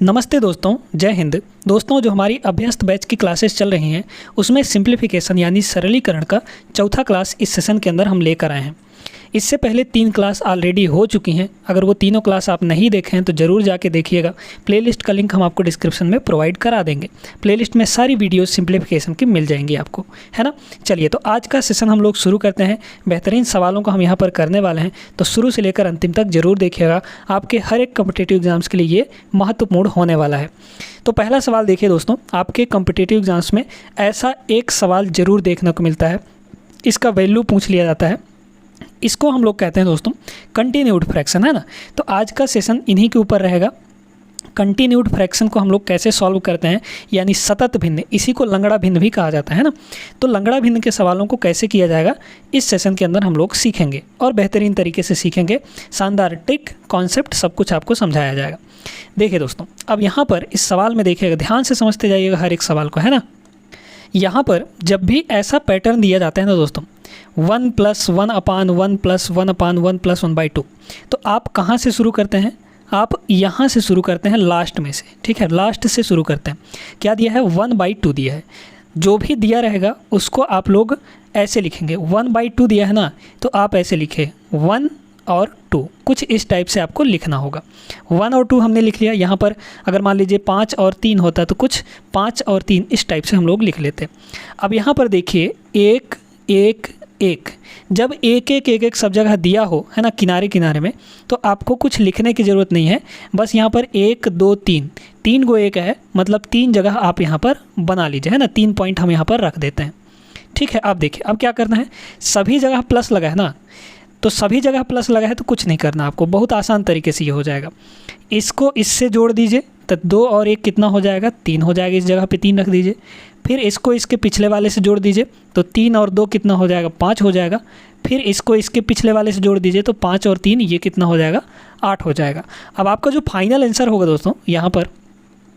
नमस्ते दोस्तों, जय हिंद। दोस्तों, जो हमारी अभ्यस्त बैच की क्लासेस चल रही हैं उसमें सिंप्लीफिकेशन यानी सरलीकरण का चौथा क्लास इस सेशन के अंदर हम लेकर आए हैं। इससे पहले 3 क्लास ऑलरेडी हो चुकी हैं। अगर वो तीनों क्लास आप नहीं देखे हैं तो ज़रूर जाके देखिएगा। प्लेलिस्ट का लिंक हम आपको डिस्क्रिप्शन में प्रोवाइड करा देंगे। प्लेलिस्ट में सारी वीडियोस सिंप्लीफिकेशन की मिल जाएंगी आपको, है ना। चलिए, तो आज का सेशन हम लोग शुरू करते हैं। बेहतरीन सवालों को हम यहाँ पर करने वाले हैं, तो शुरू से लेकर अंतिम तक ज़रूर देखिएगा। आपके हर एक कॉम्पिटिटिव एग्जाम्स के लिए ये महत्वपूर्ण होने वाला है। तो पहला सवाल देखिए दोस्तों, आपके कॉम्पिटिटिव एग्जाम्स में ऐसा एक सवाल ज़रूर देखने को मिलता है, इसका वैल्यू पूछ लिया जाता है। इसको हम लोग कहते हैं दोस्तों कंटिन्यूड फ्रैक्शन, है ना। तो आज का सेशन इन्हीं के ऊपर रहेगा। कंटिन्यूड फ्रैक्शन को हम लोग कैसे सॉल्व करते हैं, यानी सतत भिन्न, इसी को लंगड़ा भिन्न भी कहा जाता है ना। तो लंगड़ा भिन्न के सवालों को कैसे किया जाएगा इस सेशन के अंदर हम लोग सीखेंगे, और बेहतरीन तरीके से सीखेंगे। शानदार ट्रिक, कॉन्सेप्ट सब कुछ आपको समझाया जाएगा। देखिए दोस्तों, अब यहाँ पर इस सवाल में देखिएगा, ध्यान से समझते जाइएगा हर एक सवाल को, है ना। यहाँ पर जब भी ऐसा पैटर्न दिया जाता है ना दोस्तों, 1 + 1/1 + 1/1 + 1/2, तो आप कहाँ से शुरू करते हैं? आप यहाँ से शुरू करते हैं, लास्ट में से, ठीक है। लास्ट से शुरू करते हैं। क्या दिया है? 1/2 दिया है। जो भी दिया रहेगा उसको आप लोग ऐसे लिखेंगे। 1/2 दिया है ना, तो आप ऐसे लिखे 1 और 2, कुछ इस टाइप से आपको लिखना होगा। 1 और 2 हमने लिख लिया। यहाँ पर अगर मान लीजिए 5 और 3 होता तो कुछ 5 और 3 इस टाइप से हम लोग लिख लेते। अब यहाँ पर देखिए 1 1 1, जब 1 1 1 1 सब जगह दिया हो, है ना, किनारे किनारे में, तो आपको कुछ लिखने की ज़रूरत नहीं है। बस यहाँ पर 1 2 3 गो 1 है, मतलब 3 जगह आप यहाँ पर बना लीजिए, है ना। 3 पॉइंट हम यहाँ पर रख देते हैं, ठीक है। अब देखिए, अब क्या करना है, सभी जगह प्लस लगा है ना, तो सभी जगह प्लस लगा है तो कुछ नहीं करना आपको, बहुत आसान तरीके से ये हो जाएगा। इसको इससे जोड़ दीजिए, तो 2 और 1 कितना हो जाएगा? 3 हो जाएगा। इस जगह पे 3 रख दीजिए। फिर इसको इसके पिछले वाले से जोड़ दीजिए, तो 3 और 2 कितना हो जाएगा? 5 हो जाएगा। फिर इसको इसके पिछले वाले से जोड़ दीजिए, तो 5 और 3 ये कितना हो जाएगा? 8 हो जाएगा। अब आपका जो फाइनल आंसर होगा दोस्तों, यहाँ पर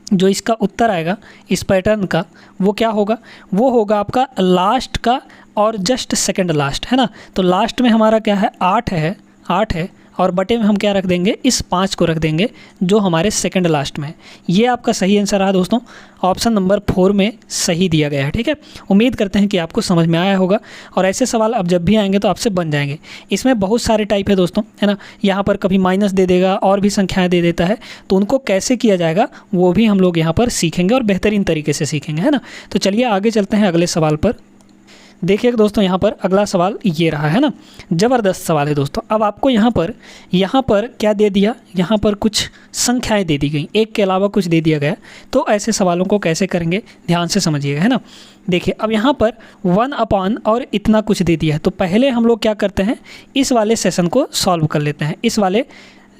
जो इसका उत्तर आएगा इस पैटर्न का, वो क्या होगा? वो होगा आपका लास्ट का और जस्ट सेकंड लास्ट, है ना। तो लास्ट में हमारा क्या है? 8 है, और बटे में हम क्या रख देंगे? इस 5 को रख देंगे जो हमारे सेकंड लास्ट में है। ये आपका सही आंसर रहा दोस्तों। ऑप्शन नंबर 4 में सही दिया गया है, ठीक है। उम्मीद करते हैं कि आपको समझ में आया होगा, और ऐसे सवाल अब जब भी आएंगे तो आपसे बन जाएंगे। इसमें बहुत सारे टाइप है दोस्तों, है ना। यहाँ पर कभी माइनस दे देगा और भी संख्याएँ दे देता है, तो उनको कैसे किया जाएगा वो भी हम लोग यहाँ पर सीखेंगे, और बेहतरीन तरीके से सीखेंगे, है ना। तो चलिए आगे चलते हैं अगले सवाल पर। देखिएगा दोस्तों, यहाँ पर अगला सवाल ये रहा, है ना। ज़बरदस्त सवाल है दोस्तों। अब आपको यहाँ पर क्या दे दिया? यहाँ पर कुछ संख्याएं दे दी गई, एक के अलावा कुछ दे दिया गया। तो ऐसे सवालों को कैसे करेंगे, ध्यान से समझिएगा, है ना। देखिए, अब यहाँ पर 1/, और इतना कुछ दे दिया है, तो पहले हम लोग क्या करते हैं, इस वाले सेशन को सॉल्व कर लेते हैं। इस वाले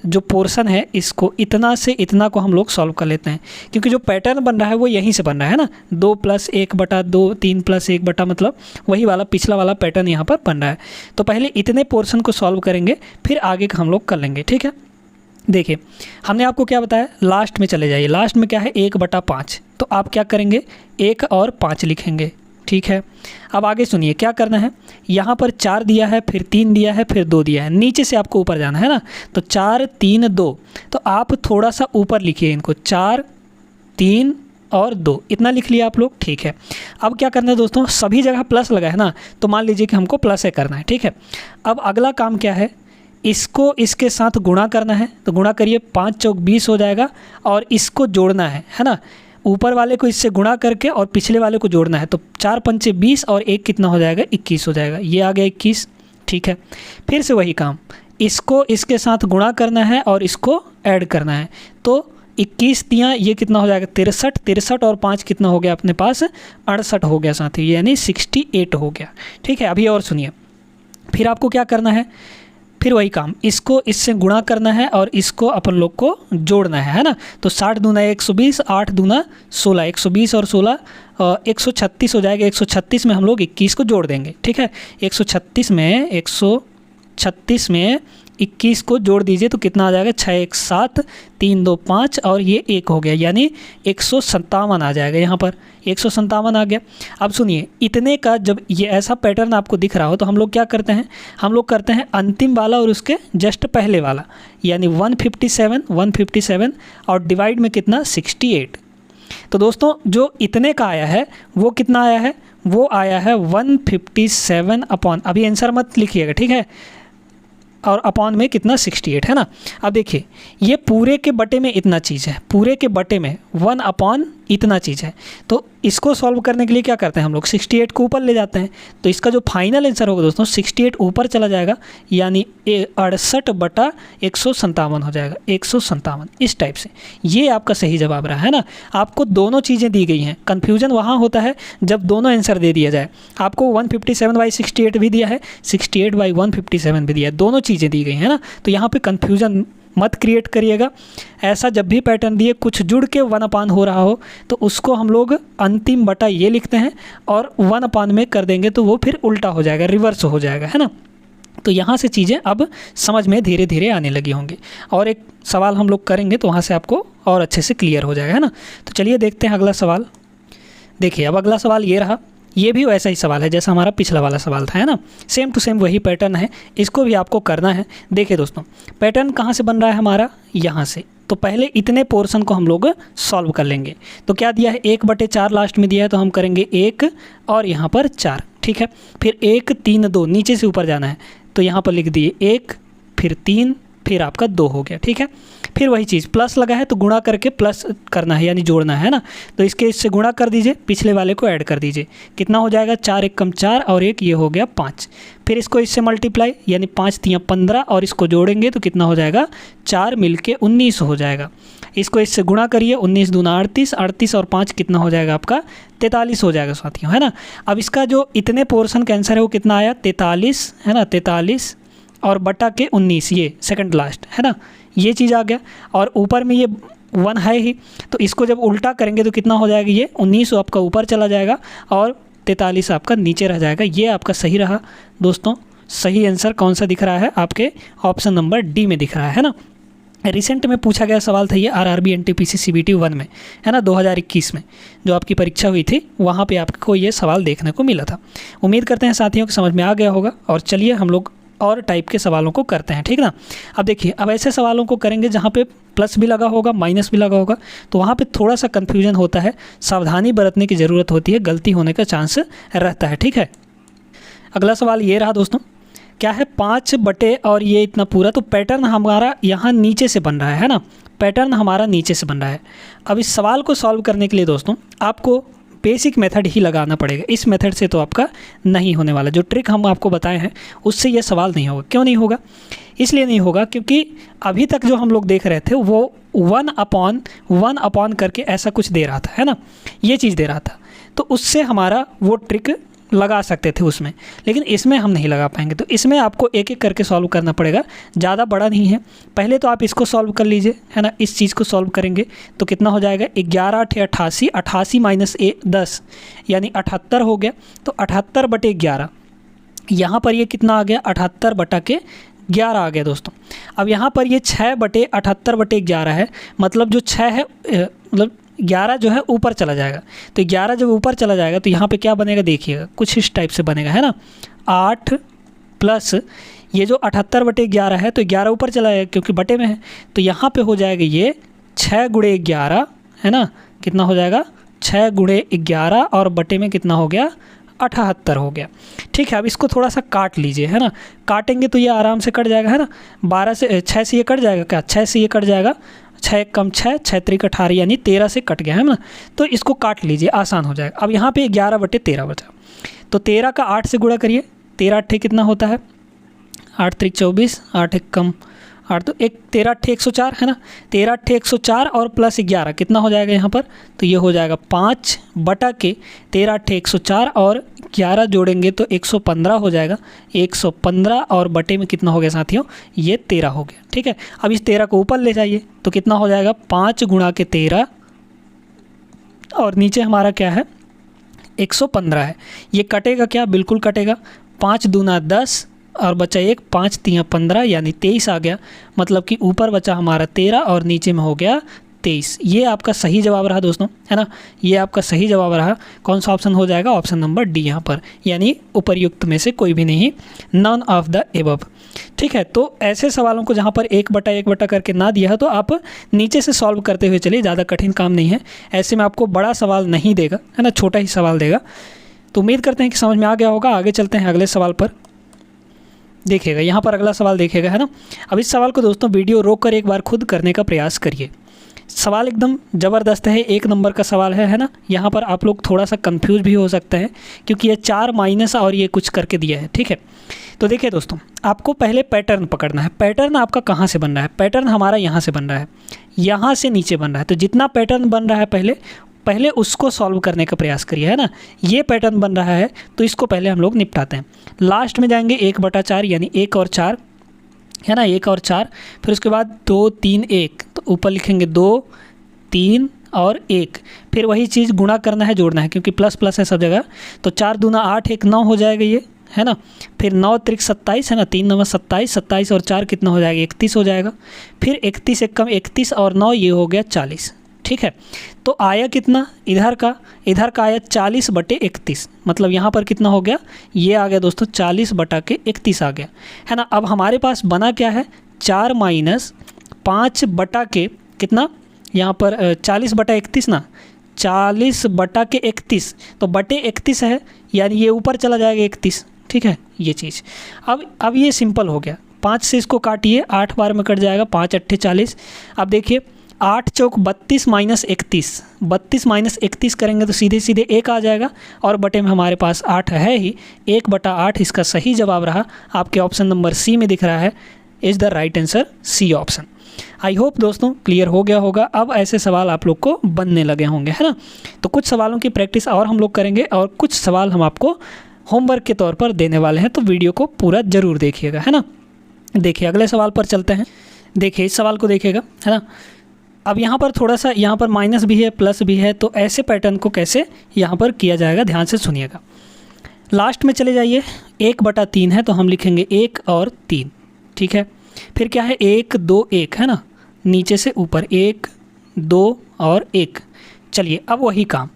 जो पोर्शन है, इसको इतना से इतना को हम लोग सॉल्व कर लेते हैं, क्योंकि जो पैटर्न बन रहा है वो यहीं से बन रहा है ना। 2 + 1/2, 3 + 1/, मतलब वही वाला पिछला वाला पैटर्न यहाँ पर बन रहा है। तो पहले इतने पोर्शन को सॉल्व करेंगे, फिर आगे का हम लोग कर लेंगे, ठीक है। देखिए, हमने आपको क्या बताया, लास्ट में चले जाइए। लास्ट में क्या है? 1/5, तो आप क्या करेंगे? 1 और 5 लिखेंगे, ठीक है। अब आगे सुनिए क्या करना है। यहाँ पर 4 दिया है, फिर 3 दिया है, फिर 2 दिया है। नीचे से आपको ऊपर जाना है ना, तो 4 3 2, तो आप थोड़ा सा ऊपर लिखिए इनको, 4 3 और 2, इतना लिख लिया आप लोग, ठीक है। अब क्या करना है दोस्तों, सभी जगह प्लस लगा है ना, तो मान लीजिए कि हमको प्लस करना है, ठीक है। अब अगला काम क्या है, इसको इसके साथ गुणा करना है, तो गुणा करिए, 5 चौक 20 हो जाएगा, और इसको जोड़ना है ना। ऊपर वाले को इससे गुणा करके और पिछले वाले को जोड़ना है, तो 4 पंचे 20 और 1 कितना हो जाएगा? 21 हो जाएगा। ये आ गया 21, ठीक है। फिर से वही काम, इसको इसके साथ गुणा करना है और इसको ऐड करना है, तो 21 दिया, ये कितना हो जाएगा? 63, 63 और 5 कितना हो गया अपने पास? 68 हो गया साथी, यानी 68 हो गया, ठीक है। अभी और सुनिए, फिर आपको क्या करना है, फिर वही काम, इसको इससे गुणा करना है और इसको अपन लोग को जोड़ना है ना। तो 60 दूना 120, 8 दूना 16, 120 और 16 136 हो जाएगा। 136 में हम लोग 21 को जोड़ देंगे, ठीक है। 136 में 21 को जोड़ दीजिए तो कितना आ जाएगा, 6 1 7, 3 2 5 और ये 1 हो गया, यानी 157 आ जाएगा। यहाँ पर 157 आ गया। अब सुनिए, इतने का जब ये ऐसा पैटर्न आपको दिख रहा हो तो हम लोग क्या करते हैं, हम लोग करते हैं अंतिम वाला और उसके जस्ट पहले वाला, यानी 157 और डिवाइड में कितना, 68। तो दोस्तों जो इतने का आया है वो कितना आया है, वो आया है 157 अपॉन, अभी आंसर मत लिखिएगा, ठीक है, और अपॉन में कितना, 68 है ना। अब देखिए ये पूरे के बटे में इतना चीज़ है, पूरे के बटे में 1 अपॉन इतना चीज़ है। तो इसको सॉल्व करने के लिए क्या करते हैं हम लोग, 68 को ऊपर ले जाते हैं। तो इसका जो फाइनल आंसर होगा दोस्तों 68 ऊपर चला जाएगा, यानी 68/157 हो जाएगा, 157 इस टाइप से। ये आपका सही जवाब रहा है ना। आपको दोनों चीज़ें दी गई हैं, कन्फ्यूजन वहाँ होता है जब दोनों आंसर दे दिया जाए। आपको 157/68 भी दिया है, 68/157 भी दिया है, दोनों चीज़ें दी गई हैं ना। तो यहाँ पे कन्फ्यूजन मत क्रिएट करिएगा। ऐसा जब भी पैटर्न दिए कुछ जुड़ के 1 अपान हो रहा हो तो उसको हम लोग अंतिम बटा ये लिखते हैं और 1 अपान में कर देंगे तो वो फिर उल्टा हो जाएगा, रिवर्स हो जाएगा, है ना। तो यहाँ से चीज़ें अब समझ में धीरे धीरे आने लगी होंगी। और एक सवाल हम लोग करेंगे तो वहाँ से आपको और अच्छे से क्लियर हो जाएगा, है ना। तो चलिए देखते हैं अगला सवाल। देखिए अब अगला सवाल ये रहा, ये भी वैसा ही सवाल है जैसा हमारा पिछला वाला सवाल था, है ना। सेम टू सेम वही पैटर्न है, इसको भी आपको करना है। देखिए दोस्तों पैटर्न कहाँ से बन रहा है हमारा, यहाँ से। तो पहले इतने पोर्शन को हम लोग सॉल्व कर लेंगे। तो क्या दिया है, 1/4 लास्ट में दिया है तो हम करेंगे 1 और यहाँ पर 4, ठीक है। फिर 1 3 2 नीचे से ऊपर जाना है तो यहाँ पर लिख दिए 1, फिर 3, फिर आपका 2 हो गया, ठीक है। फिर वही चीज़ प्लस लगा है तो गुणा करके प्लस करना है, यानी जोड़ना है ना। तो इसके इससे गुणा कर दीजिए, पिछले वाले को ऐड कर दीजिए, कितना हो जाएगा, 4 1 कम 4 और 1 ये हो गया 5। फिर इसको इससे मल्टीप्लाई, यानी 5 3 15 और इसको जोड़ेंगे तो कितना हो जाएगा, 4 मिलके 19 हो जाएगा। इसको इससे गुणा करिए, 19 दूना 38, 38 और 5 कितना हो जाएगा आपका, 43 हो जाएगा साथियों, है ना। अब इसका जो इतने पोर्शन का आंसर है वो कितना आया, 43, है ना, 43 और बटा के 19, ये सेकंड लास्ट, है ना, ये चीज़ आ गया। और ऊपर में ये 1 है ही, तो इसको जब उल्टा करेंगे तो कितना हो जाएगा, ये 19 आपका ऊपर चला जाएगा और 43 आपका नीचे रह जाएगा। ये आपका सही रहा दोस्तों। सही आंसर कौन सा दिख रहा है, आपके ऑप्शन नंबर डी में दिख रहा है ना। रिसेंट में पूछा गया सवाल था ये आरआरबी एनटीपीसी सीबीटी 1 में, है ना, 2021 में जो आपकी परीक्षा हुई थी, वहाँ पे आपको ये सवाल देखने को मिला था। उम्मीद करते हैं साथियों को समझ में आ गया होगा। और चलिए हम लोग और टाइप के सवालों को करते हैं, ठीक ना। अब देखिए अब ऐसे सवालों को करेंगे जहाँ पे प्लस भी लगा होगा, माइनस भी लगा होगा, तो वहाँ पे थोड़ा सा कन्फ्यूजन होता है, सावधानी बरतने की ज़रूरत होती है, गलती होने का चांस रहता है, ठीक है। अगला सवाल ये रहा दोस्तों, क्या है, 5 बटे और ये इतना पूरा, तो पैटर्न हमारा यहाँ नीचे से बन रहा है ना, पैटर्न हमारा नीचे से बन रहा है। अब इस सवाल को सॉल्व करने के लिए दोस्तों आपको बेसिक मेथड ही लगाना पड़ेगा। इस मेथड से तो आपका नहीं होने वाला, जो ट्रिक हम आपको बताए हैं उससे ये सवाल नहीं होगा। क्यों नहीं होगा, इसलिए नहीं होगा क्योंकि अभी तक जो हम लोग देख रहे थे वो 1 अपॉन करके ऐसा कुछ दे रहा था, है ना, ये चीज़ दे रहा था। तो उससे हमारा वो ट्रिक लगा सकते थे उसमें, लेकिन इसमें हम नहीं लगा पाएंगे। तो इसमें आपको एक एक करके सॉल्व करना पड़ेगा, ज़्यादा बड़ा नहीं है। पहले तो आप इसको सॉल्व कर लीजिए, है ना, इस चीज़ को सॉल्व करेंगे तो कितना हो जाएगा, 11 8 88, 88 माइनस 10 यानी 78 हो गया। तो 78 बटे 11, यहाँ पर ये कितना आ गया, 78 बटा के 11 आ गया दोस्तों। अब यहाँ पर ये 6 बटे 78 बटे 11 है, मतलब जो 6 है मतलब 11 जो है ऊपर चला जाएगा। तो 11 जब ऊपर चला जाएगा तो यहाँ पे क्या बनेगा, देखिएगा कुछ इस टाइप से बनेगा, है ना। 8 प्लस ये जो 78 बटे 11 है, तो 11 ऊपर चला जाएगा क्योंकि बटे में है, तो यहाँ पे हो जाएगा ये 6 गुणे 11, है ना, कितना हो जाएगा, 6 गुणे 11 और बटे में कितना हो गया, 78 हो गया। ठीक है, अब इसको थोड़ा सा काट लीजिए, है ना, काटेंगे तो ये आराम से कट जाएगा, है ना। 6 से ये कट जाएगा, क्या 6 से ये कट जाएगा, 6 कम 6, 6 3 18 यानी 13 से कट गया, है ना। तो इसको काट लीजिए, आसान हो जाएगा। अब यहाँ पे 11 बटे 13 बचा, तो 13 का 8 से गुणा करिए, 13 8 कितना होता है, 8 3 24, 8 1 कम 8 तो 13 8 104, है ना। 13 8 104 और प्लस 11 कितना हो जाएगा यहाँ पर, तो ये हो जाएगा 5 बटा के 13 8 104 और 11 जोड़ेंगे तो 115 हो जाएगा। 115 और बटे में कितना हो गया साथियों, ये 13 हो गया। ठीक है, अब इस 13 को ऊपर ले जाइए तो कितना हो जाएगा, 5 गुणा के 13 और नीचे हमारा क्या है, 115 है। ये कटेगा क्या, बिल्कुल कटेगा। 5 दूना 10, और बचा 1, 5 3 15 यानी 23 आ गया। मतलब कि ऊपर बचा हमारा 13 और नीचे में हो गया 23। ये आपका सही जवाब रहा दोस्तों, है ना। ये आपका सही जवाब रहा। कौन सा ऑप्शन हो जाएगा? ऑप्शन नंबर डी यहाँ पर, यानी उपर्युक्त में से कोई भी नहीं, नॉन ऑफ द एबव। ठीक है, तो ऐसे सवालों को जहाँ पर 1/1 करके ना दिया है तो आप नीचे से सॉल्व करते हुए चलिए, ज़्यादा कठिन काम नहीं है। ऐसे में आपको बड़ा सवाल नहीं देगा, है ना, छोटा ही सवाल देगा। तो उम्मीद करते हैं कि समझ में आ गया होगा। आगे चलते हैं अगले सवाल पर। देखिएगा यहाँ पर अगला सवाल देखिएगा, है ना। अब इस सवाल को दोस्तों वीडियो रोक कर एक बार खुद करने का प्रयास करिए। सवाल एकदम ज़बरदस्त है, 1 नंबर का सवाल है ना। यहाँ पर आप लोग थोड़ा सा कंफ्यूज भी हो सकते हैं क्योंकि ये 4 माइनस और ये कुछ करके दिया है। ठीक है, तो देखिए दोस्तों, आपको पहले पैटर्न पकड़ना है। पैटर्न आपका कहाँ से बन रहा है? पैटर्न हमारा यहाँ से बन रहा है, यहाँ से नीचे बन रहा है। तो जितना पैटर्न बन रहा है पहले उसको सॉल्व करने का प्रयास करिए, है ना। ये पैटर्न बन रहा है तो इसको पहले हम लोग निपटाते हैं। लास्ट में जाएंगे 1/4 यानी 1 और 4, है ना, 1 और 4। फिर उसके बाद 2 3 1, तो ऊपर लिखेंगे 2 3 और 1। फिर वही चीज़ गुणा करना है, जोड़ना है, क्योंकि प्लस प्लस है सब जगह। तो 4 दूना 8, 1 9 हो जाएगा ये, है ना। फिर 9 त्रिक 27, है ना, 3 9 27, 27 और 4 कितना हो जाएगा? 31 हो जाएगा। फिर 31 1 कम 31 और 9 ये हो गया 40। ठीक है, तो आया कितना इधर का आया 40/31, मतलब यहाँ पर कितना हो गया? ये आ गया दोस्तों 40/31 आ गया, है ना। अब हमारे पास बना क्या है? 4 माइनस 5 कितना यहाँ पर 40/31 ना, 40/31, तो बटे 31 है यानी ये ऊपर चला जाएगा 31। ठीक है, ये चीज़ अब ये सिंपल हो गया। 5 से इसको काटिए, 8 बार में कट जाएगा, 5 8 40। अब देखिए 8 चौक 32 माइनस 31, 32 माइनस 31 करेंगे तो सीधे सीधे 1 आ जाएगा और बटे में हमारे पास 8 है ही, 1/8 इसका सही जवाब रहा। आपके ऑप्शन नंबर सी में दिख रहा है, is the right answer C option. I hope दोस्तों क्लियर हो गया होगा। अब ऐसे सवाल आप लोग को बनने लगे होंगे, है ना। तो कुछ सवालों की प्रैक्टिस और हम लोग करेंगे और कुछ सवाल हम आपको होमवर्क के तौर पर देने वाले हैं, तो वीडियो को पूरा ज़रूर देखिएगा, है ना। देखिए अगले सवाल पर चलते हैं। देखिए इस सवाल को देखिएगा, है ना। अब यहाँ पर थोड़ा सा यहाँ पर माइनस भी है प्लस भी है, तो ऐसे पैटर्न को कैसे यहाँ पर किया जाएगा, ध्यान से सुनिएगा। लास्ट में चले जाइए, 1/3 है तो हम लिखेंगे 1 और 3। ठीक है, फिर क्या है? 1 2 1, है ना, नीचे से ऊपर 1 2 और 1। चलिए अब वही काम,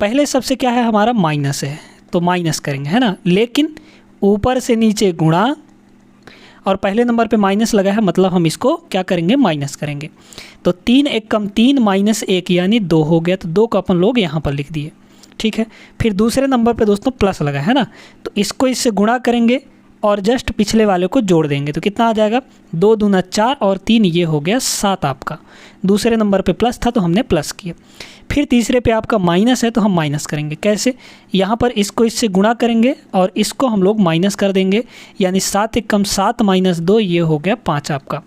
पहले सबसे क्या है हमारा? माइनस है तो माइनस करेंगे, है ना। लेकिन ऊपर से नीचे गुणा, और पहले नंबर पे माइनस लगा है मतलब हम इसको क्या करेंगे? माइनस करेंगे। तो 3 1 कम 3 माइनस 1 यानी 2 हो गया, तो 2 को अपन लोग यहाँ पर लिख दिए। ठीक है, फिर दूसरे नंबर पे दोस्तों प्लस लगा है ना, तो इसको इससे गुणा करेंगे और जस्ट पिछले वाले को जोड़ देंगे तो कितना आ जाएगा? 2 दूना 4 और 3 ये हो गया 7 आपका। दूसरे नंबर पे प्लस था तो हमने प्लस किया। फिर तीसरे पे आपका माइनस है तो हम माइनस करेंगे। कैसे? यहाँ पर इसको इससे गुणा करेंगे और इसको हम लोग माइनस कर देंगे, यानी 7 1 कम 7 माइनस 2 ये हो गया 5 आपका।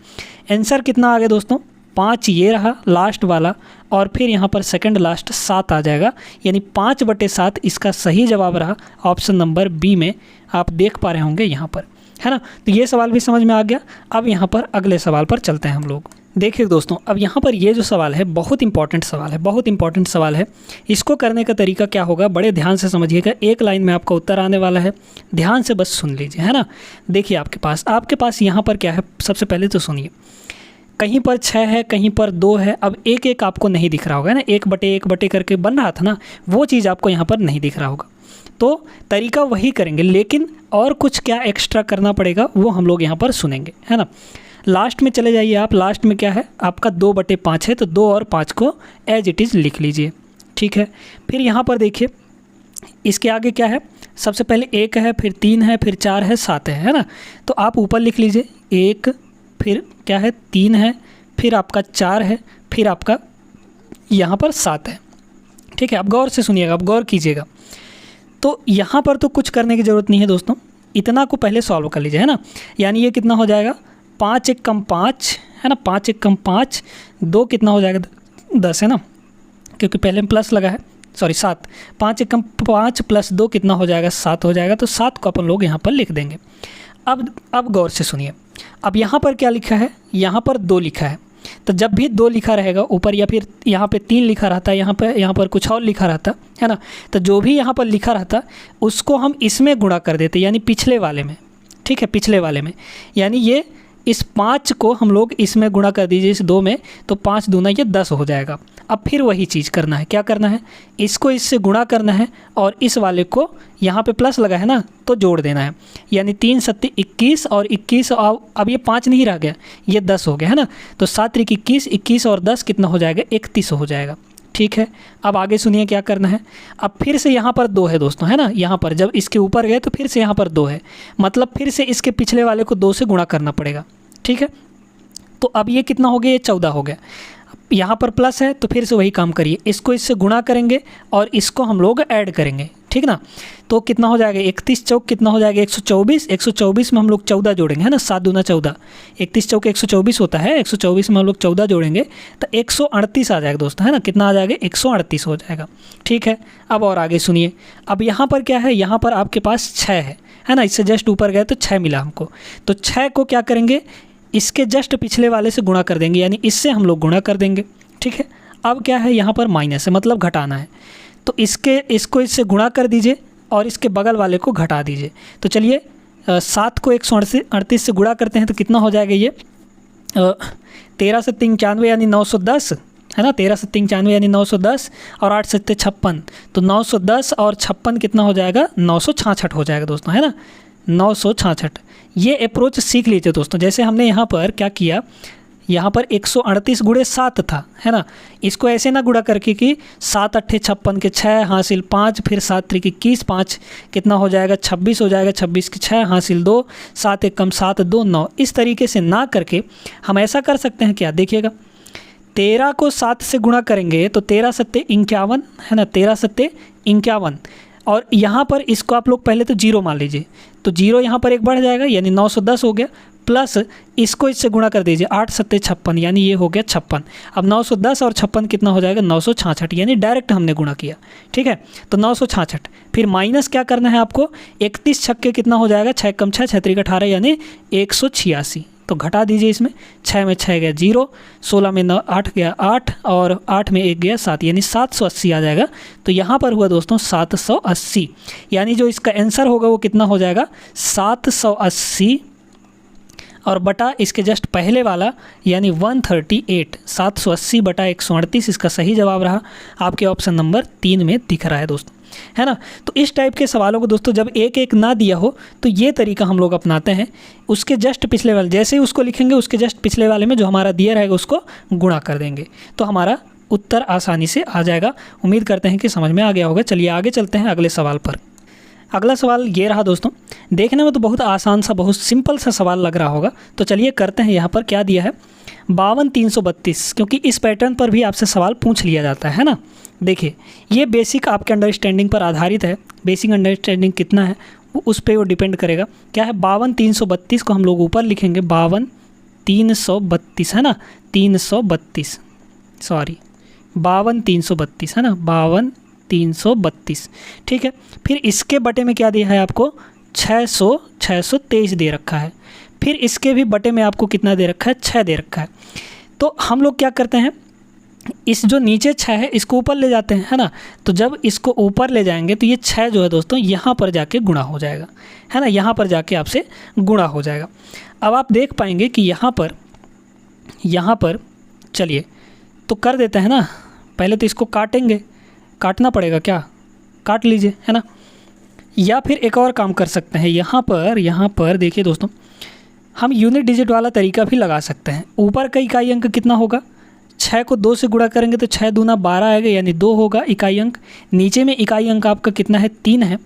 आंसर कितना आ गया दोस्तों? 5 ये रहा लास्ट वाला, और फिर यहाँ पर सेकंड लास्ट 7 आ जाएगा, यानी 5/7 इसका सही जवाब रहा ऑप्शन नंबर बी में। आप देख पा रहे होंगे यहाँ पर, है ना। तो ये सवाल भी समझ में आ गया। अब यहाँ पर अगले सवाल पर चलते हैं हम लोग। देखिए दोस्तों, अब यहाँ पर ये जो सवाल है बहुत इंपॉर्टेंट सवाल है, बहुत इंपॉर्टेंट सवाल है। इसको करने का तरीका क्या होगा, बड़े ध्यान से समझिएगा। एक लाइन में आपका उत्तर आने वाला है, ध्यान से बस सुन लीजिए, है ना। देखिए आपके पास यहाँ पर क्या है, सबसे पहले तो सुनिए। कहीं पर 6 है, कहीं पर 2 है। अब 1 1 आपको नहीं दिख रहा होगा ना, 1/1 करके बन रहा था ना, वो चीज़ आपको यहाँ पर नहीं दिख रहा होगा। तो तरीका वही करेंगे, लेकिन और कुछ क्या एक्स्ट्रा करना पड़ेगा वो हम लोग यहाँ पर सुनेंगे, है ना। लास्ट में चले जाइए आप। लास्ट में क्या है आपका? 2/5 है, तो 2 और 5 को एज इट इज़ लिख लीजिए। ठीक है, फिर यहाँ पर देखिए इसके आगे क्या है? सबसे पहले 1 है, फिर 3 है, फिर 4 है, 7 है ना। तो आप ऊपर लिख लीजिए 1, फिर क्या है 3 है, फिर आपका 4 है, फिर आपका यहाँ पर 7 है। ठीक है, अब गौर से सुनिएगा, अब गौर कीजिएगा। तो यहाँ पर तो कुछ करने की ज़रूरत नहीं है दोस्तों, इतना को पहले सॉल्व कर लीजिए, है ना। यानी ये कितना हो जाएगा? 5 1 कम 5, है ना, 5 1 कम 5, 2 कितना हो जाएगा? 10, है ना, क्योंकि पहले में प्लस लगा है, सॉरी 7। 5 1 कम 5 प्लस 2 कितना हो जाएगा? 7 हो जाएगा। तो 7 को अपन लोग यहाँ पर लिख देंगे। अब गौर से सुनिए, अब यहाँ पर क्या लिखा है? यहाँ पर 2 लिखा है, तो जब भी 2 लिखा रहेगा ऊपर, या फिर यहाँ पे 3 लिखा रहता है, यहाँ पर कुछ और लिखा रहता है ना, तो जो भी यहाँ पर लिखा रहता उसको हम इसमें गुणा कर देते, यानी पिछले वाले में। ठीक है, पिछले वाले में। यानी ये इस 5 को हम लोग इसमें गुणा कर दीजिए, इस 2 में, तो 5 दूना ये 10 हो जाएगा। अब फिर वही चीज़ करना है, क्या करना है, इसको इससे गुणा करना है और इस वाले को यहाँ पे प्लस लगा है ना, तो जोड़ देना है। यानी 3 सत्ते 21 और 21, अब ये 5 नहीं रह गया, ये 10 हो गया है ना। तो 7 त्रिक 21, 21 और 10 कितना हो जाएगा, 31 हो जाएगा। ठीक है, अब आगे सुनिए क्या करना है। अब फिर से यहाँ पर 2 है दोस्तों, है ना, यहाँ पर जब इसके ऊपर गए तो फिर से यहाँ पर 2 है, मतलब फिर से इसके पिछले वाले को 2 से गुणा करना पड़ेगा। ठीक है, तो अब ये कितना हो गया, ये 14 हो गया। यहाँ पर प्लस है तो फिर से वही काम करिए, इसको इससे गुणा करेंगे और इसको हम लोग ऐड करेंगे, ठीक ना। तो कितना हो जाएगा, 31 चौक कितना हो जाएगा, 124। 124 में हम लोग 14 जोड़ेंगे, है ना, 7 दूना 14, 31 चौक 124 होता है, 124 में हम लोग 14 जोड़ेंगे तो 138 आ जाएगा दोस्तों, है ना। कितना आ जाएगा, 138 हो जाएगा। ठीक है, अब और आगे सुनिए। अब यहाँ पर क्या है, यहाँ पर आपके पास 6 है ना, इससे जस्ट ऊपर गए तो 6 मिला हमको। तो 6 को क्या करेंगे, इसके जस्ट पिछले वाले से गुणा कर देंगे, यानी इससे हम लोग गुणा कर देंगे। ठीक है, अब क्या है, यहाँ पर माइनस है, मतलब घटाना है, तो इसको इससे गुणा कर दीजिए और इसके बगल वाले को घटा दीजिए। तो चलिए 7 को 138 से गुणा करते हैं तो कितना हो जाएगा, ये 13 से 93 यानी 910, है ना, 13 से 93 यानी 910 और 8 से 56, तो 910 और 56 कितना हो जाएगा, 966 हो जाएगा दोस्तों, है ना, 966। ये अप्रोच सीख लीजिए दोस्तों। जैसे हमने यहाँ पर क्या किया, यहाँ पर 138 गुणे 7 था, है ना, इसको ऐसे ना गुणा करके कि 7 अट्ठे 56 के 6 हासिल 5, फिर 7 त्रिक 21, 5 कितना हो जाएगा, 26 हो जाएगा, 26 के 6 हासिल 2, 7 एक कम 7 2 9। इस तरीके से ना करके हम ऐसा कर सकते हैं, क्या देखिएगा, 13 को 7 से गुणा करेंगे तो 13 सत्ते 51, है ना, 13 सत्ते 51, और यहाँ पर इसको आप लोग पहले तो 0 मान लीजिए, तो 0 यहाँ पर एक बढ़ जाएगा यानी 910 हो गया, प्लस इसको इससे गुणा कर दीजिए, 8 सत्ते 56 यानी ये हो गया 56। अब 910 और 56 कितना हो जाएगा, 966, यानी डायरेक्ट हमने गुणा किया। ठीक है, तो 966, फिर माइनस क्या करना है आपको, 31 छक्के कितना हो जाएगा, 6 कम 6 6 त्रिक 18 यानी 186, तो घटा दीजिए इसमें, 6 में 6 गया 0, 16 में 8 गया 8 और 8 में 1 गया 7, यानी 780 आ जाएगा। तो यहाँ पर हुआ दोस्तों 780, यानी जो इसका आंसर होगा वो कितना हो जाएगा, 780 और बटा इसके जस्ट पहले वाला यानी 138, 780 बटा 138 इसका सही जवाब रहा, आपके ऑप्शन नंबर 3 में दिख रहा है दोस्तों, है ना। तो इस टाइप के सवालों को दोस्तों जब एक एक ना दिया हो तो ये तरीका हम लोग अपनाते हैं, उसके जस्ट पिछले वाले जैसे ही उसको लिखेंगे उसके जस्ट पिछले वाले में जो हमारा दिया रहेगा उसको गुणा कर देंगे, तो हमारा उत्तर आसानी से आ जाएगा। उम्मीद करते हैं कि समझ में आ गया होगा। चलिए आगे चलते हैं अगले सवाल पर। अगला सवाल ये रहा दोस्तों, देखने में तो बहुत आसान सा, बहुत सिंपल सा सवाल लग रहा होगा, तो चलिए करते हैं। यहाँ पर क्या दिया है, 52 332, क्योंकि इस पैटर्न पर भी आपसे सवाल पूछ लिया जाता है ना। देखिए ये बेसिक आपके अंडरस्टैंडिंग पर आधारित है, बेसिक अंडरस्टैंडिंग कितना है उस पर वो डिपेंड करेगा। क्या है, 52 332 को हम लोग ऊपर लिखेंगे, 52 332, है ना, 332, सॉरी 52 332, है ना, 52 332। ठीक है, फिर इसके बटे में क्या दिया है आपको, 623 दे रखा है, फिर इसके भी बटे में आपको कितना दे रखा है, 6 दे रखा है। तो हम लोग क्या करते हैं, इस जो नीचे 6 है इसको ऊपर ले जाते हैं, है ना। तो जब इसको ऊपर ले जाएंगे तो ये 6 जो है दोस्तों यहाँ पर जाके गुणा हो जाएगा, है ना, यहाँ पर जाके आपसे गुणा हो जाएगा। अब आप देख पाएंगे कि यहाँ पर चलिए तो कर देते हैं ना, पहले तो इसको काटेंगे, काटना पड़ेगा, क्या काट लीजिए, है ना। या फिर एक और काम कर सकते हैं, यहाँ पर देखिए दोस्तों, हम यूनिट डिजिट वाला तरीका भी लगा सकते हैं। ऊपर का इकाई अंक कितना होगा, 6 को 2 से गुणा करेंगे तो 6 दूना 12 आएगा, यानी 2 होगा इकाई अंक। नीचे में इकाई अंक आपका कितना है, 3 है।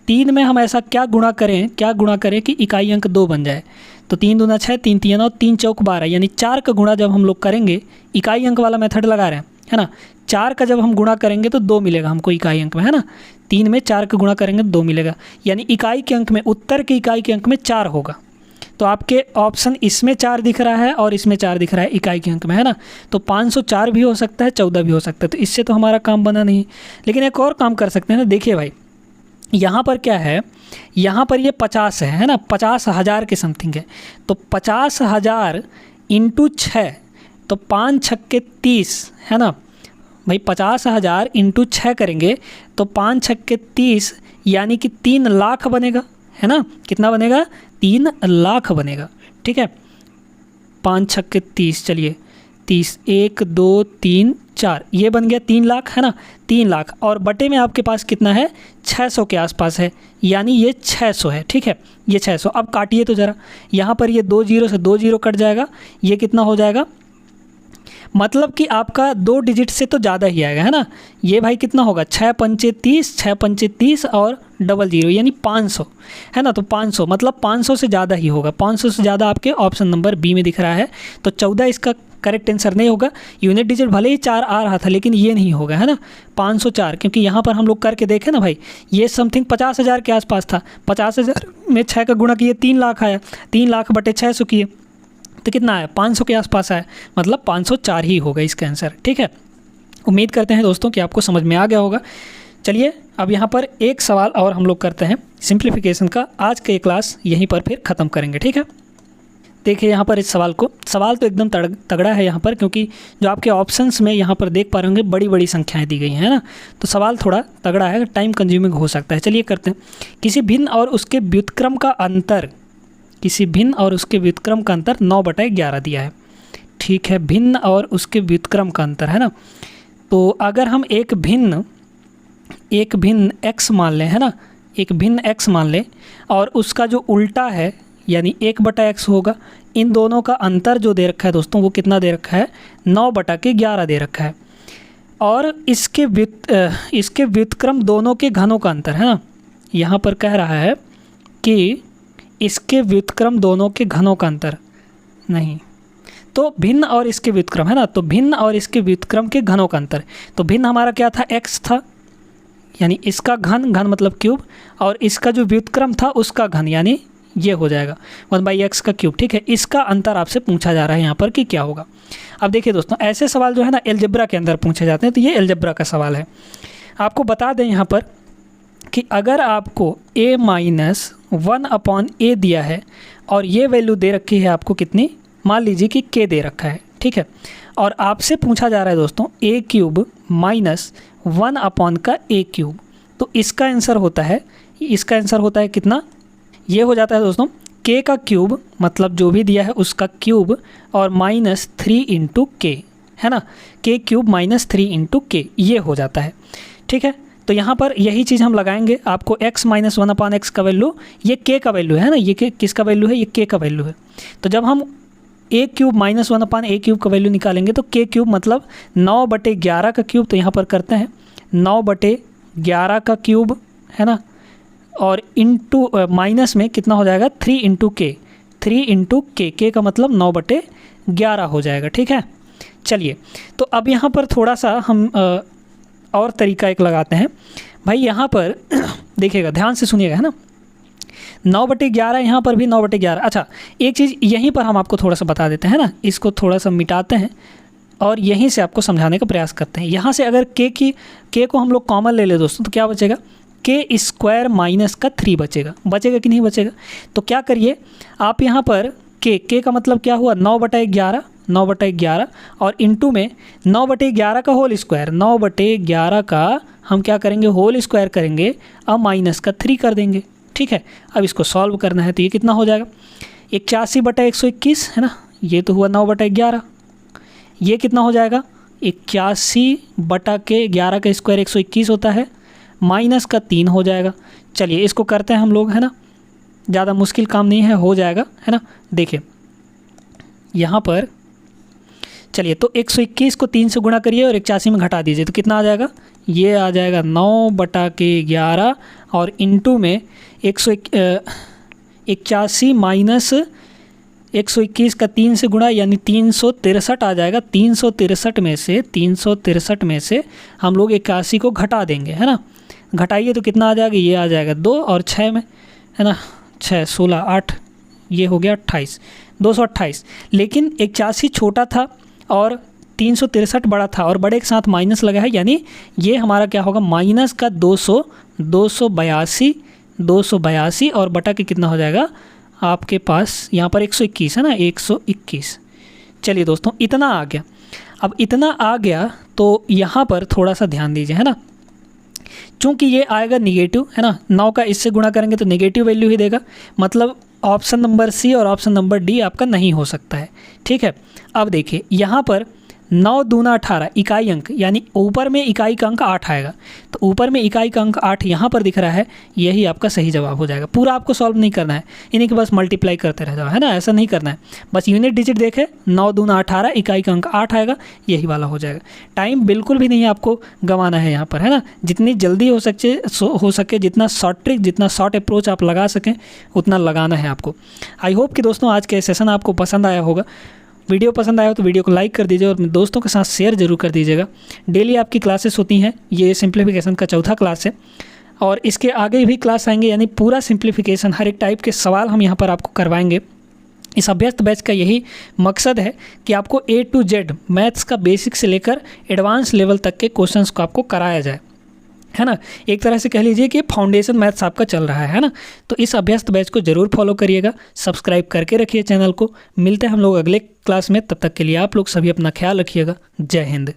3 में हम ऐसा क्या गुणा करें कि इकाई अंक 2 बन जाए, तो 3 दूना 6, 3 3 9, 3 चौक 12, यानी 4 का गुणा जब हम लोग करेंगे, इकाई अंक वाला मेथड लगा रहे हैं, है ना। 4 का जब हम गुणा करेंगे तो 2 मिलेगा हमको इकाई अंक में, है ना। 3 में 4 का गुणा करेंगे तो 2 मिलेगा, यानी इकाई के अंक में, उत्तर के इकाई के अंक में 4 होगा। तो आपके ऑप्शन इसमें 4 दिख रहा है और इसमें 4 दिख रहा है इकाई के अंक में, है ना। तो 504 भी हो सकता है, 14 भी हो सकता है, तो इससे तो हमारा काम बना नहीं। लेकिन एक और काम कर सकते हैं ना, देखिए भाई यहाँ पर क्या है, यहाँ पर ये 50 है ना, 50,000 के समथिंग है, तो 50,000 इंटू 6, तो 5 छक्के 30, है ना भाई। 50,000 इंटू 6 करेंगे तो 5 छक्के 30 यानी कि 3 लाख बनेगा, है ना, कितना बनेगा 3 लाख बनेगा। ठीक है, 5 छक्के 30, चलिए 30, 1 2 3 4, ये बन गया 3 लाख, है ना, 3 लाख। और बटे में आपके पास कितना है, 600 के आसपास है, यानी ये 600 है। ठीक है, ये 600। अब काटिए तो ज़रा, यहाँ पर ये 2 जीरो से 2 जीरो कट जाएगा, ये कितना हो जाएगा, मतलब कि आपका 2 डिजिट से तो ज़्यादा ही आएगा, है ना। ये भाई कितना होगा, 6 पंचे 30, 6 पंचे 30 और डबल जीरो यानी 500, है ना। तो 500 मतलब 500 से ज़्यादा ही होगा, 500 से ज़्यादा आपके ऑप्शन नंबर बी में दिख रहा है। तो 14 इसका करेक्ट आंसर नहीं होगा। यूनिट डिजिट भले ही 4 आ रहा था लेकिन ये नहीं होगा, है ना, 504, क्योंकि यहाँ पर हम लोग करके देखें ना भाई, ये समथिंग 50,000 के आसपास था। 50,000 में 6 का गुणा किए 3 लाख आया, 3 लाख बटे 600 किए तो कितना आया, 500 के आसपास आया, मतलब 504 ही होगा इसका आंसर। ठीक है, उम्मीद करते हैं दोस्तों कि आपको समझ में आ गया होगा। चलिए अब यहाँ पर एक सवाल और हम लोग करते हैं सिंप्लीफिकेशन का। आज का ये क्लास यहीं पर फिर ख़त्म करेंगे। ठीक है, देखिए यहाँ पर इस सवाल को, सवाल तो एकदम तगड़ा है यहाँ पर, क्योंकि जो आपके ऑप्शंस में यहाँ पर देख पा रहे होंगे बड़ी बड़ी संख्याएं दी गई हैं, है ना। तो सवाल थोड़ा तगड़ा है, टाइम कंज्यूमिंग हो सकता है। चलिए करते हैं। किसी भिन्न और उसके व्युत्क्रम का अंतर, किसी भिन्न और उसके व्युत्क्रम का अंतर 9/11 दिया है। ठीक है, भिन्न और उसके व्युत्क्रम का अंतर, है ना। तो अगर हम एक भिन्न x मान लें, है ना, एक भिन्न x मान लें और उसका जो उल्टा है यानी 1/x होगा, इन दोनों का अंतर जो दे रखा है दोस्तों वो कितना दे रखा है, 9/11 दे रखा है। और इसके व्युत्क्रम दोनों के घनों का अंतर, है ना, यहाँ पर कह रहा है कि इसके व्युत्क्रम दोनों के घनों का अंतर नहीं, तो भिन्न और इसके व्युत्क्रम, है ना, तो भिन्न और इसके व्युत्क्रम के घनों का अंतर। तो भिन्न हमारा क्या था, x था, यानी इसका घन, घन मतलब क्यूब, और इसका जो व्युत्क्रम था उसका घन, यानी ये हो जाएगा 1/x का क्यूब। ठीक है, इसका अंतर आपसे पूछा जा रहा है यहाँ पर कि क्या होगा। अब देखिए दोस्तों, ऐसे सवाल जो है ना एलजेब्रा के अंदर पूछे जाते हैं, तो ये एलजेब्रा का सवाल है। आपको बता दें यहाँ पर कि अगर आपको a-1/a दिया है और ये वैल्यू दे रखी है आपको कितनी, मान लीजिए कि k दे रखा है। ठीक है, और आपसे पूछा जा रहा है दोस्तों a³ माइनस 1/a³, तो इसका आंसर होता है, कितना, ये हो जाता है दोस्तों k का क्यूब, मतलब जो भी दिया है उसका क्यूब, और -3 × k, है ना, k³ -3 × k, ये हो जाता है। ठीक है, तो यहाँ पर यही चीज़ हम लगाएंगे। आपको x - 1/x का वैल्यू, ये k का वैल्यू है ना, ये किसका वैल्यू है, ये k का वैल्यू है। तो जब हम a³ - 1/a³ का वैल्यू निकालेंगे तो k³ मतलब 9/11 का क्यूब, तो यहाँ पर करते हैं 9/11 का क्यूब, है ना, और इंटू माइनस में कितना हो जाएगा 3 × k, 3 × k का मतलब 9/11 हो जाएगा। ठीक है, चलिए तो अब यहाँ पर थोड़ा सा हम और तरीका एक लगाते हैं भाई। यहाँ पर देखिएगा, ध्यान से सुनिएगा, है ना, 9/11, यहाँ पर भी 9/11। अच्छा, एक चीज़ यहीं पर हम आपको थोड़ा सा बता देते हैं ना, इसको थोड़ा सा मिटाते हैं और यहीं से आपको समझाने का प्रयास करते हैं। यहाँ से अगर k को हम लोग कॉमन ले ले दोस्तों, तो क्या बचेगा, k² माइनस का 3 बचेगा कि नहीं बचेगा। तो क्या करिए आप, यहाँ पर k का मतलब क्या हुआ, 9/11 और इंटू में 9/11 का होल स्क्वायर, 9/11 का हम क्या करेंगे, होल स्क्वायर करेंगे, अब माइनस का 3 कर देंगे। ठीक है, अब इसको सॉल्व करना है, तो ये कितना हो जाएगा, 81/121, है ना, ये तो हुआ 9/11। ये कितना हो जाएगा, 81/11 का स्क्वायर 121 होता है, माइनस का 3 हो जाएगा। चलिए इसको करते हैं हम लोग, है ना, ज़्यादा मुश्किल काम नहीं है, हो जाएगा, है ना। देखिए यहाँ पर चलिए, तो 121 को 3 से गुणा करिए और 81 में घटा दीजिए, तो कितना आ जाएगा, ये आ जाएगा 9/11 और इंटू में 81 माइनस 121 का 3 से गुणा, यानी 363 आ जाएगा। 363 में से हम लोग 81 को घटा देंगे, है ना, घटाइए तो कितना आ जाएगा, ये आ जाएगा 2 और 6 में, है ना, 6 16 8, ये हो गया 28, 228। लेकिन 81 छोटा था और 363 बड़ा था, और बड़े के साथ माइनस लगा है, यानी ये हमारा क्या होगा, माइनस का 282 और बटा के कितना हो जाएगा आपके पास, यहाँ पर 121 है ना, 121। चलिए दोस्तों, इतना आ गया। अब इतना आ गया तो यहाँ पर थोड़ा सा ध्यान दीजिए, है ना, चूँकि ये आएगा निगेटिव, है ना, 9 का इससे गुणा करेंगे तो निगेटिव वैल्यू ही देगा, मतलब ऑप्शन नंबर सी और ऑप्शन नंबर डी आपका नहीं हो सकता है। ठीक है, अब देखिए यहाँ पर 9 दूना 18 इकाई अंक, यानी ऊपर में इकाई का अंक 8 आएगा, तो ऊपर में इकाई का अंक 8 यहाँ पर दिख रहा है, यही आपका सही जवाब हो जाएगा। पूरा आपको सॉल्व नहीं करना है, इन्हीं के बस मल्टीप्लाई करते रह जाओ, है ना, ऐसा नहीं करना है। बस यूनिट डिजिट देखें, 9 दूना 18 इकाई का अंक 8 आएगा, यही वाला हो जाएगा। टाइम बिल्कुल भी नहीं आपको गंवाना है यहाँ पर, है ना, जितनी जल्दी हो सके जितना शॉर्ट ट्रिक, जितना शॉर्ट अप्रोच आप लगा सकें उतना लगाना है आपको। आई होप कि दोस्तों आज के सेशन आपको पसंद आया होगा। वीडियो पसंद आया हो तो वीडियो को लाइक कर दीजिए और दोस्तों के साथ शेयर जरूर कर दीजिएगा। डेली आपकी क्लासेस होती हैं, ये सिंप्लीफिकेशन का चौथा क्लास है और इसके आगे भी क्लास आएंगे, यानी पूरा सिंप्लीफिकेशन, हर एक टाइप के सवाल हम यहाँ पर आपको करवाएंगे। इस अभ्यस्त बैच का यही मकसद है कि आपको A to Z मैथ्स का बेसिक से लेकर एडवांस लेवल तक के क्वेश्चंस को आपको कराया जाए, है ना। एक तरह से कह लीजिए कि फाउंडेशन मैथ्स आपका चल रहा है ना। तो इस अभ्यस्त बैच को जरूर फॉलो करिएगा, सब्सक्राइब करके रखिए चैनल को। मिलते हैं हम लोग अगले क्लास में, तब तक के लिए आप लोग सभी अपना ख्याल रखिएगा। जय हिंद।